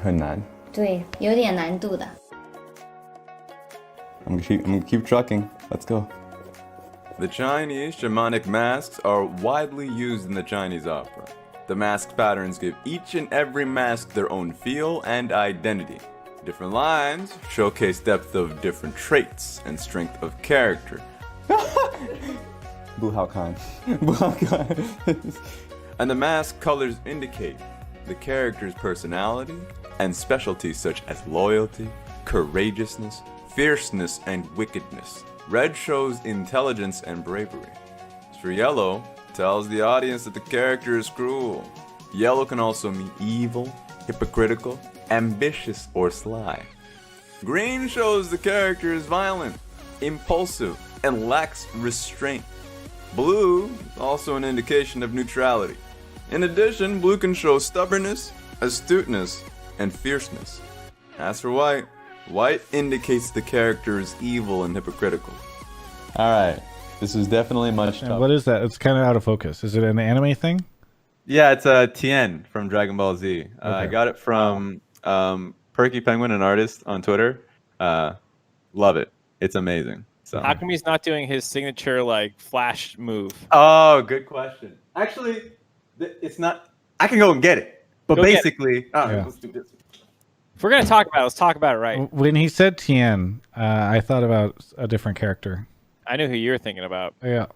很难。对，有点难度的。I'm gonna keep trucking. Let's go. The Chinese shamanic masks are widely used in the Chinese opera. The mask patterns give each and every mask their own feel and identity. Different lines showcase depth of different traits and strength of character. Buhao-kan. And the mask colors indicate the character's personality and specialties such as loyalty, courageousness, fierceness, and wickedness. Red shows intelligence and bravery. For yellow, tells the audience that the character is cruel. Yellow can also mean evil, hypocritical, ambitious, or sly. Green shows the character is violent, impulsive, and lacks restraint. Blue is also an indication of neutrality. In addition, blue can show stubbornness, astuteness, and fierceness. As for white, white indicates the character is evil and hypocritical. Alright, this is definitely much tougher. What is that? It's kind of out of focus. Is it an anime thing? Yeah, it's Tien from Dragon Ball Z. Okay. I got it from Perky Penguin, an artist on Twitter. Love it. It's amazing. So. How come he's not doing his signature like flash move? Oh, good question. Actually, it's not. I can go and get it. But go basically, let's do this. If we're gonna talk about it, let's talk about it right. When he said Tien, I thought about a different character. I knew who you were thinking about. Yeah.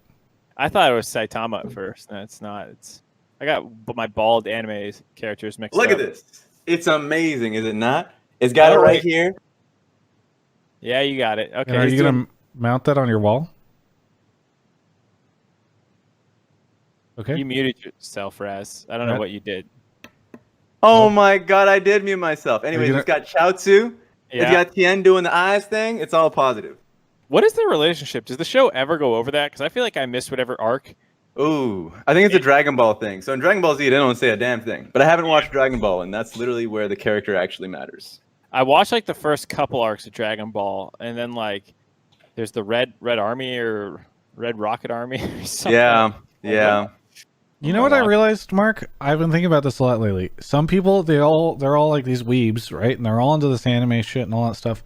I thought it was Saitama at first. No, it's not. I got my bald anime characters mixed up. Look at this. It's amazing, is it not? It's got it right here. Yeah, you got it. Okay. And are you gonna mount that on your wall? Okay. You muted yourself, Raz. I don't know what you did. Oh my god, I did mute myself. Anyways, it's got Chaozu. Yeah. It's got Tien doing the eyes thing. It's all positive. What is the relationship? Does the show ever go over that? Because I feel like I missed whatever arc. Ooh, I think it's a Dragon Ball thing. So in Dragon Ball Z, they don't say a damn thing. But I haven't watched Dragon Ball, and that's literally where the character actually matters. I watched like the first couple arcs of Dragon Ball, and then like there's the Red Army or Red Rocket Army or something. Yeah. You know what I realized, Mark? I've been thinking about this a lot lately. Some people, they're all like these weebs, right? And they're all into this anime shit and all that stuff.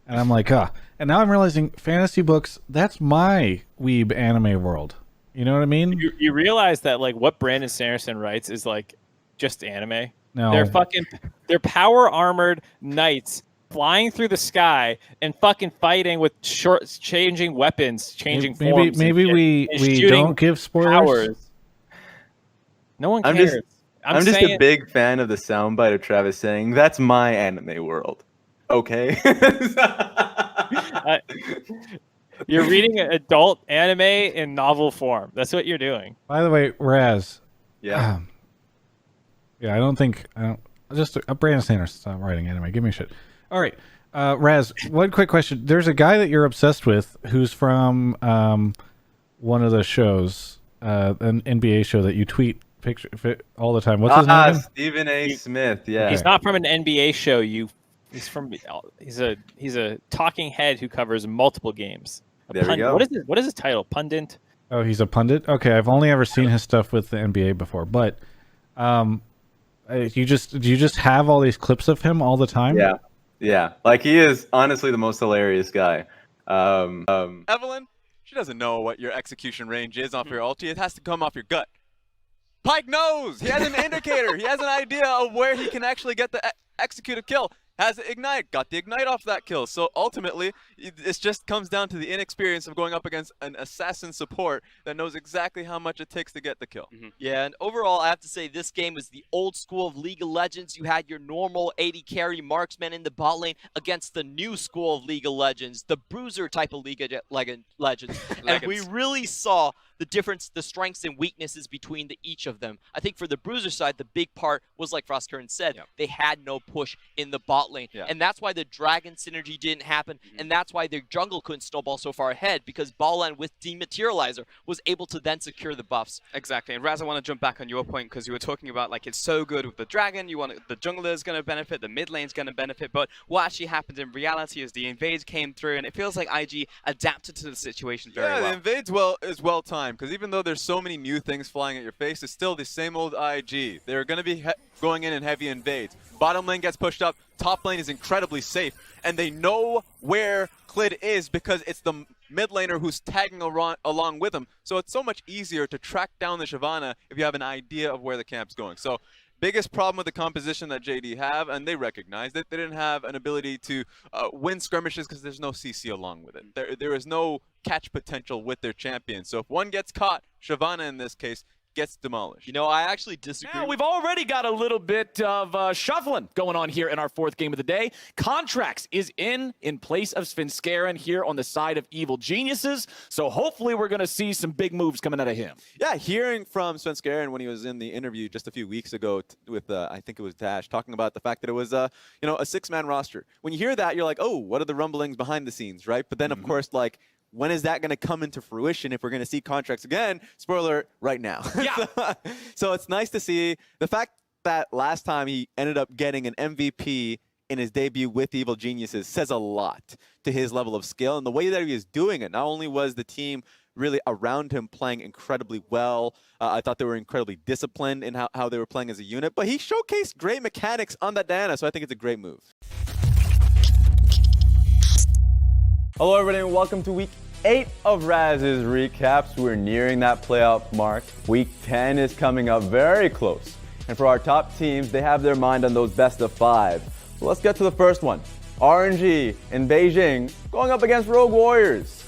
And I'm like, And now I'm realizing fantasy books, that's my weeb anime world. You know what I mean? You realize that like what Brandon Sanderson writes is like just anime. No. They're power armored knights flying through the sky and fucking fighting with changing weapons, changing forms. Maybe we don't give spoilers. Powers. No one cares. I'm just a big fan of the soundbite of Travis saying, "That's my anime world." Okay. You're reading adult anime in novel form. That's what you're doing. By the way, Raz. Yeah. I don't just a Brandon Sanderson writing anime. Give me a shit. All right. Raz, one quick question. There's a guy that you're obsessed with who's from one of the shows, an NBA show that you tweet picture all the time. What's his name? Stephen A. Smith. Yeah. He's not from an NBA show. He's a talking head who covers multiple games. There we go. What is his title? Pundit? Oh, he's a pundit? Okay, I've only ever seen his stuff with the NBA before, but do you just have all these clips of him all the time? Yeah. Like he is honestly the most hilarious guy. Evelyn, she doesn't know what your execution range is off your ulti. It has to come off your gut. Pike knows. He has an indicator. He has an idea of where he can actually get the execute a kill. Has the ignite, got the ignite off that kill. So ultimately, it just comes down to the inexperience of going up against an assassin support that knows exactly how much it takes to get the kill. Mm-hmm. Yeah, and overall, I have to say this game was the old school of League of Legends. You had your normal 80 carry marksman in the bot lane against the new school of League of Legends, the bruiser type of League of Legends. And we really saw the difference, the strengths and weaknesses between each of them. I think for the bruiser side, the big part was, like Frost Curran said, they had no push in the bot lane. Yeah. And that's why the dragon synergy didn't happen. Mm-hmm. And that's why their jungle couldn't snowball so far ahead, because Ballan with Dematerializer was able to then secure the buffs. Exactly. And Raz, I want to jump back on your point, because you were talking about like it's so good with the dragon, the jungler is going to benefit, the mid lane's going to benefit. But what actually happened in reality is the invades came through, and it feels like IG adapted to the situation very well. Yeah, the invades is well timed. time, because even though there's so many new things flying at your face, it's still the same old IG. They're going to be going in and heavy invades. Bottom lane gets pushed up, top lane is incredibly safe, and they know where Clid is because it's the mid laner who's tagging along with him. So it's so much easier to track down the Shyvana if you have an idea of where the camp's going. So biggest problem with the composition that JD have, and they recognize that they didn't have an ability to win skirmishes because there's no CC along with it. There is no catch potential with their champion. So if one gets caught, Shyvana in this case gets demolished. You know, I actually disagree. Now, we've already got a little bit of shuffling going on here in our fourth game of the day. Contracts is in place of Svenskeren here on the side of Evil Geniuses. So hopefully we're going to see some big moves coming out of him. Yeah, hearing from Svenskeren when he was in the interview just a few weeks ago with, I think it was Dash, talking about the fact that it was, a 6-man roster. When you hear that, you're like, oh, what are the rumblings behind the scenes, right? But then, of course, like, when is that going to come into fruition if we're going to see contracts again? Spoiler, right now. Yeah. So it's nice to see the fact that last time he ended up getting an MVP in his debut with Evil Geniuses says a lot to his level of skill and the way that he is doing it. Not only was the team really around him playing incredibly well, I thought they were incredibly disciplined in how they were playing as a unit, but he showcased great mechanics on that Diana, so I think it's a great move. Hello everybody and welcome to week 8 of Raz's recaps. We're nearing that playoff mark. Week 10 is coming up very close. And for our top teams, they have their mind on those best of 5. So let's get to the first one. RNG in Beijing going up against Rogue Warriors.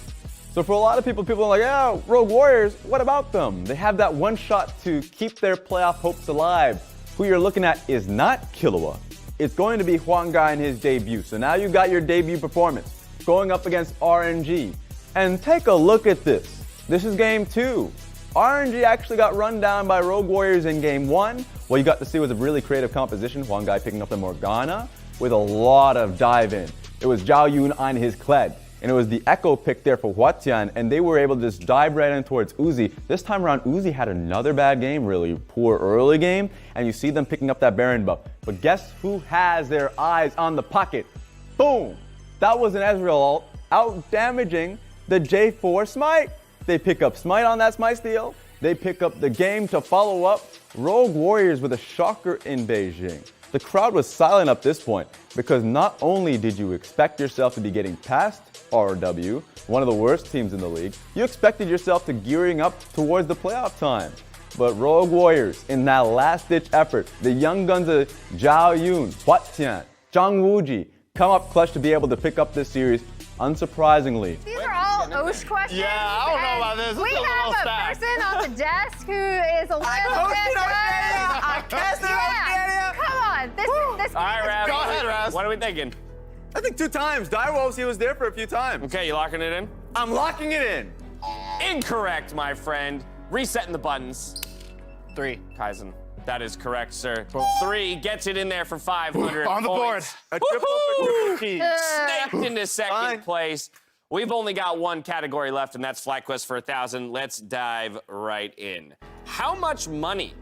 So for a lot of people are like, yeah, Rogue Warriors, what about them? They have that one shot to keep their playoff hopes alive. Who you're looking at is not Killua. It's going to be Huangai in his debut. So now you got your debut performance going up against RNG. And take a look at this. This is game 2. RNG actually got run down by Rogue Warriors in game 1. What you got to see was a really creative composition. Huangai picking up the Morgana with a lot of dive in. It was Zhao Yun on his Kled. And it was the Echo pick there for Huatian, and they were able to just dive right in towards Uzi. This time around, Uzi had another bad game, really poor early game, and you see them picking up that Baron buff. But guess who has their eyes on the pocket? Boom! That was an Ezreal ult, out-damaging the J4 Smite. They pick up Smite on that Smite steal. They pick up the game to follow up. Rogue Warriors with a shocker in Beijing. The crowd was silent up this point because not only did you expect yourself to be getting past RW, one of the worst teams in the league, you expected yourself to gearing up towards the playoff time. But Rogue Warriors, in that last-ditch effort, the young guns of Zhao Yun, Huatian, Zhang Wuji, come up clutch to be able to pick up this series, unsurprisingly. These are all Osh questions. Yeah, I don't know about this. We have a person on the desk who is a little bit. I casted Yeah. Come on. This All right, Raz. Go ahead, Raz. What are we thinking? I think 2 times. Direwolves, he was there for a few times. Okay, you locking it in? I'm locking it in. Incorrect, my friend. Resetting the buttons. 3. Kaizen. That is correct, sir. 3 gets it in there for 500 On the board. points. A triple for triple cheese. Snaked into second Fine. place. We've only got one category left, and that's FlyQuest for 1,000. Let's dive right in. How much money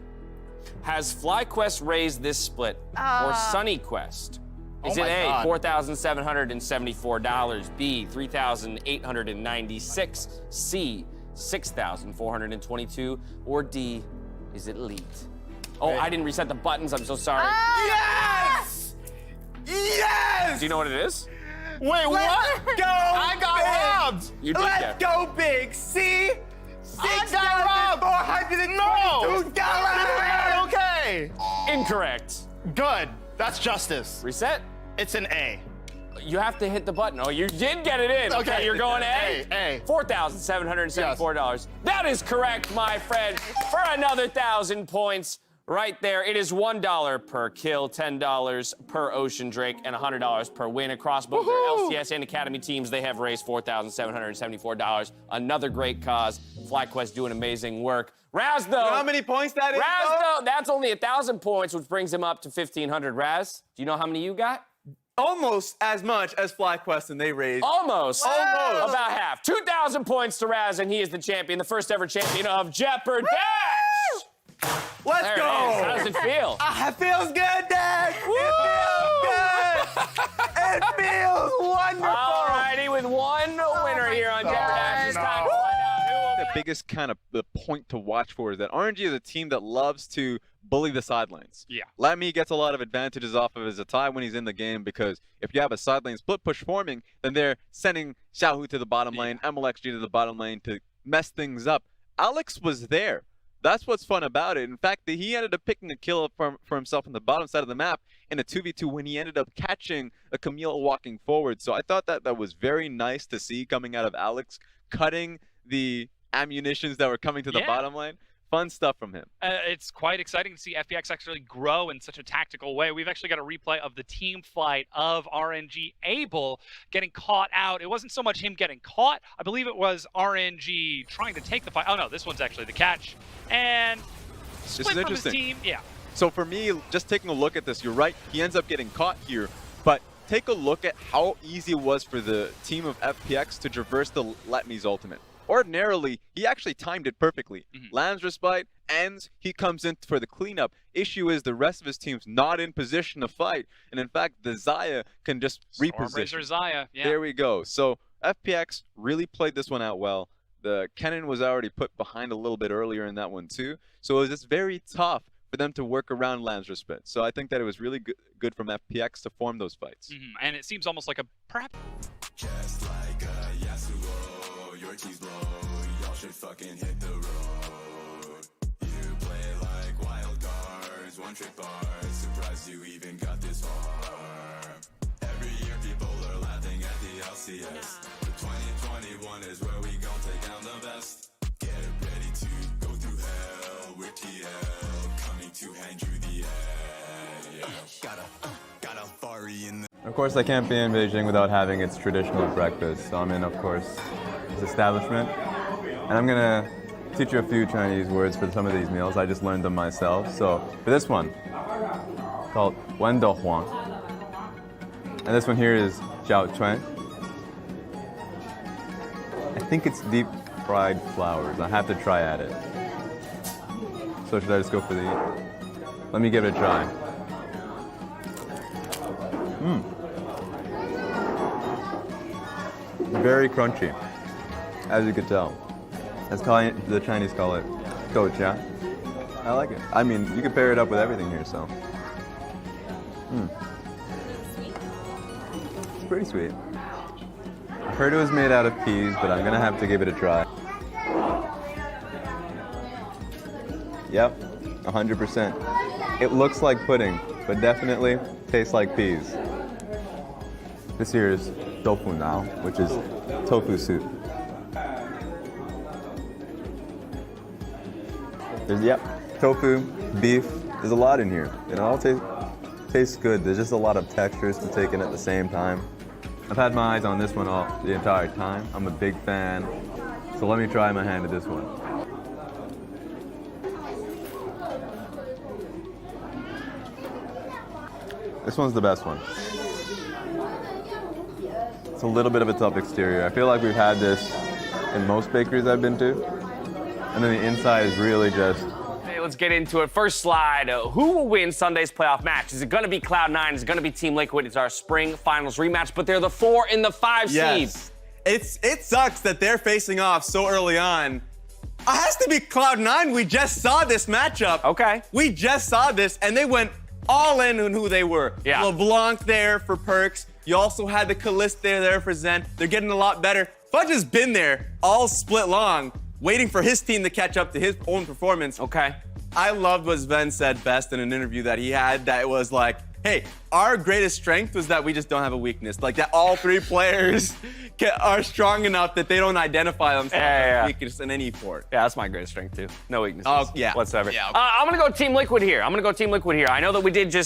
has FlyQuest raised this split for Sunny Quest? Is Oh it my A, God. $4,774, B, $3,896, C, $6,422, or D, is it Elite? Oh, I didn't reset the buttons. I'm so sorry. Yes! Yes! Do you know what it is? Wait, what? Go I got robbed. You did Let's get- go big. See? $6,422. No! Okay. Incorrect. Good. That's justice. Reset. It's an A. You have to hit the button. Oh, you did get it in. Okay, Okay. you're going A. A. $4,774. That is correct, my friend, for another 1,000 points. Right there, it is $1 per kill, $10 per Ocean Drake, and $100 per win across both their LCS and Academy teams. They have raised $4,774. Another great cause. FlyQuest doing amazing work. Raz, though. How many points that is? Raz, though? though, that's only 1,000 points, which brings him up to 1,500. Raz, do you know how many you got? Almost as much as FlyQuest and they raised. Almost. Almost. About half. 2,000 points to Raz, and he is the champion, the first ever champion of Jeopardy! Let's There go. it is. How does it feel? It feels good, Dad. It feels good. It feels wonderful. Alrighty, with one winner here on Jeopardy! It's time to find out who will be biggest kind of the point to watch for is that RNG is a team that loves to bully the sidelines. Yeah. Lamy gets a lot of advantages off of his Atai when he's in the game, because if you have a side lane split push forming, then they're sending Xiaohu to the bottom lane, MLXG to the bottom lane to mess things up. Alex was there. That's what's fun about it. In fact, he ended up picking a kill for himself on the bottom side of the map in a 2v2 when he ended up catching a Camille walking forward. So I thought that was very nice to see coming out of Alex, cutting the ammunitions that were coming to the bottom lane. Fun stuff from him. It's quite exciting to see FPX actually grow in such a tactical way. We've actually got a replay of the team fight of RNG Abel getting caught out. It wasn't so much him getting caught. I believe it was RNG trying to take the fight. Oh no, this one's actually the catch. And split from his team. Yeah. So for me, just taking a look at this, you're right. He ends up getting caught here. But take a look at how easy it was for the team of FPX to traverse the Letme's ultimate. Ordinarily, he actually timed it perfectly. Lands respite, ends, he comes in for the cleanup. Issue is the rest of his team's not in position to fight. And in fact, the Xayah can just reposition. Xayah, yeah. There we go. So FPX really played this one out well. The Kennen was already put behind a little bit earlier in that one too. So it was just very tough for them to work around Lands respite. So I think that it was really good from FPX to form those fights. And it seems almost like a prep. Just like a Yasuo, your team's blow, y'all should fucking hit the road. You play like wild cards, one trick bars, surprised you even got this far. Every year people are laughing at the LCS, but 2021 is where we gon' take down the best. Get ready to go through hell, we're TL, coming to hand you the edge. Got a Fari in the Of course, I can't be in Beijing without having its traditional breakfast. So I'm in, of course, this establishment. And I'm going to teach you a few Chinese words for some of these meals. I just learned them myself. So for this one, called Wen De Huang. And this one here is Jiao Chuan. I think it's deep fried flowers. I have to try at it. So should I just go for the... Let me give it a try. Very crunchy, as you could tell. That's the Chinese call it doujia. I like it. I mean, you can pair it up with everything here, so. It's pretty sweet. I heard it was made out of peas, but I'm gonna have to give it a try. Yep, 100%. It looks like pudding, but definitely tastes like peas. This here is tofu now, which is tofu soup. There's, tofu, beef, there's a lot in here. It all tastes good. There's just a lot of textures to take in at the same time. I've had my eyes on this one the entire time. I'm a big fan. So let me try my hand at this one. This one's the best one. It's a little bit of a tough exterior. I feel like we've had this in most bakeries I've been to. And then the inside is really just... Hey, let's get into it. First slide. Who will win Sunday's playoff match? Is it going to be Cloud9? Is it going to be Team Liquid? It's our spring finals rematch, but they're the 4 and the 5 seeds. It sucks that they're facing off so early on. It has to be Cloud9. We just saw this matchup. Okay. We just saw this, and they went all in on who they were. Yeah. LeBlanc there for Perks. You also had the Callista there for Zen. They're getting a lot better. Fudge has been there all split long, waiting for his team to catch up to his own performance. Okay. I loved what Sven said best in an interview that he had, that it was like, hey, our greatest strength was that we just don't have a weakness. Like that all 3 players are strong enough that they don't identify themselves as weakness in any port. Yeah, that's my greatest strength too. No weaknesses Oh, yeah. whatsoever. Yeah, okay. I'm going to go Team Liquid here. I know that we did just